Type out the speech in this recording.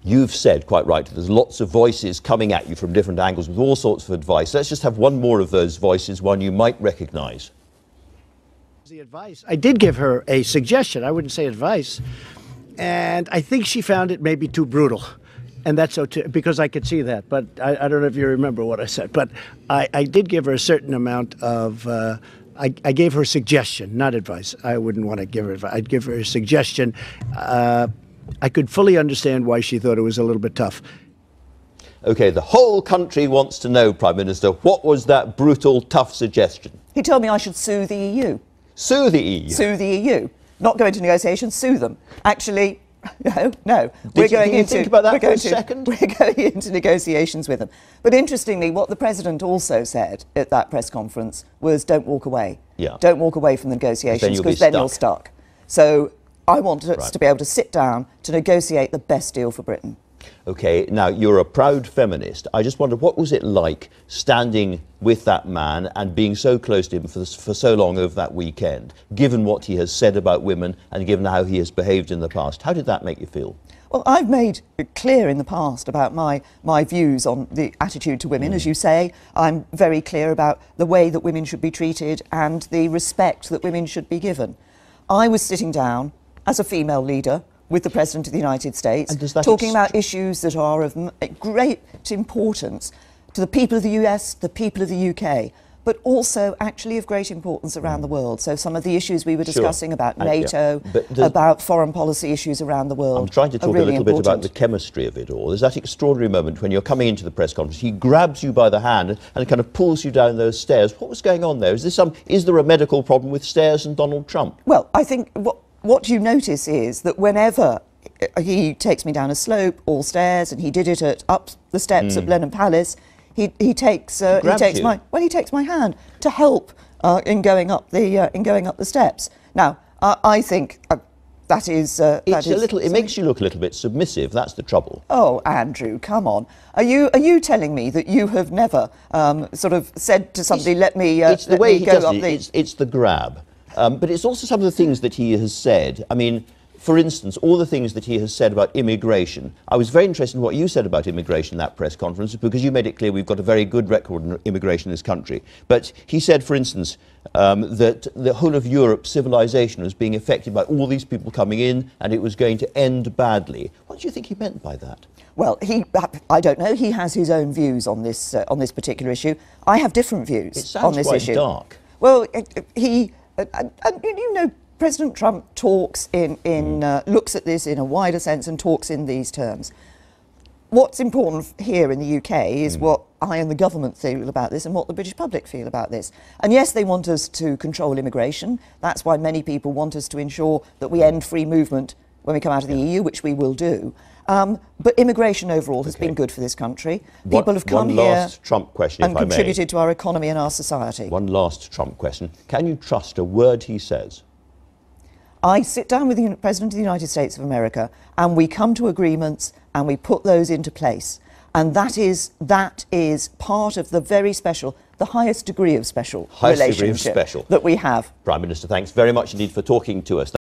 You've said, quite right, there's lots of voices coming at you from different angles with all sorts of advice. Let's just have one more of those voices, one you might recognise. The advice. I did give her a suggestion. I wouldn't say advice. And I think she found it maybe too brutal. And that's so because I could see that. But I don't know if you remember what I said. But I did give her a certain amount of... I gave her a suggestion, not advice. I wouldn't want to give her advice. I'd give her a suggestion. I could fully understand why she thought it was a little bit tough. OK, the whole country wants to know, Prime Minister, what was that brutal, tough suggestion? He told me I should sue the EU. Sue the EU? Sue the EU. Not go into negotiations, sue them. Actually, no. Did you think about that for a second? We're going into negotiations with them. But interestingly, what the President also said at that press conference was don't walk away. Yeah. Don't walk away from the negotiations because then you're stuck. So I want us to be able to sit down to negotiate the best deal for Britain. OK, now you're a proud feminist. I just wonder, what was it like standing with that man and being so close to him for so long over that weekend, given what he has said about women and given how he has behaved in the past? How did that make you feel? Well, I've made it clear in the past about my views on the attitude to women. As you say, I'm very clear about the way that women should be treated and the respect that women should be given. I was sitting down as a female leader with the President of the United States, talking about issues that are of great importance to the people of the US, the people of the UK, but also actually of great importance around the world. So some of the issues we were discussing about NATO, about foreign policy issues around the world. I'm trying to talk a little bit about the chemistry of it all. There's that extraordinary moment when you're coming into the press conference, he grabs you by the hand and kind of pulls you down those stairs. What was going on there? Is there a medical problem with stairs and Donald Trump? Well, I think what you notice is that whenever he takes me down a slope or stairs, and he did it up the steps at Blenheim Palace, he takes my hand to help in going up the steps. Now, I think it makes you look a little bit submissive. That's the trouble. Oh, Andrew, come on! Are you telling me that you have never sort of said to somebody, "Let me"? It's the way he does it. It's the grab. But it's also some of the things that he has said. I mean, for instance, all the things that he has said about immigration. I was very interested in what you said about immigration in that press conference, because you made it clear we've got a very good record in immigration in this country. But he said, for instance, that the whole of Europe's civilization was being affected by all these people coming in, and it was going to end badly. What do you think he meant by that? Well, I don't know. He has his own views on this particular issue. I have different views on this issue. It sounds quite dark. Well, you know, President Trump talks looks at this in a wider sense and talks in these terms. What's important here in the UK is what I and the government feel about this and what the British public feel about this. And yes, they want us to control immigration. That's why many people want us to ensure that we end free movement when we come out of the EU, which we will do. But immigration overall has been good for this country. People have come here Trump question, and contributed to our economy and our society. One last Trump question. Can you trust a word he says? I sit down with the President of the United States of America and we come to agreements and we put those into place. And that is part of the very special, the highest degree of special relationship that we have. Prime Minister, thanks very much indeed for talking to us.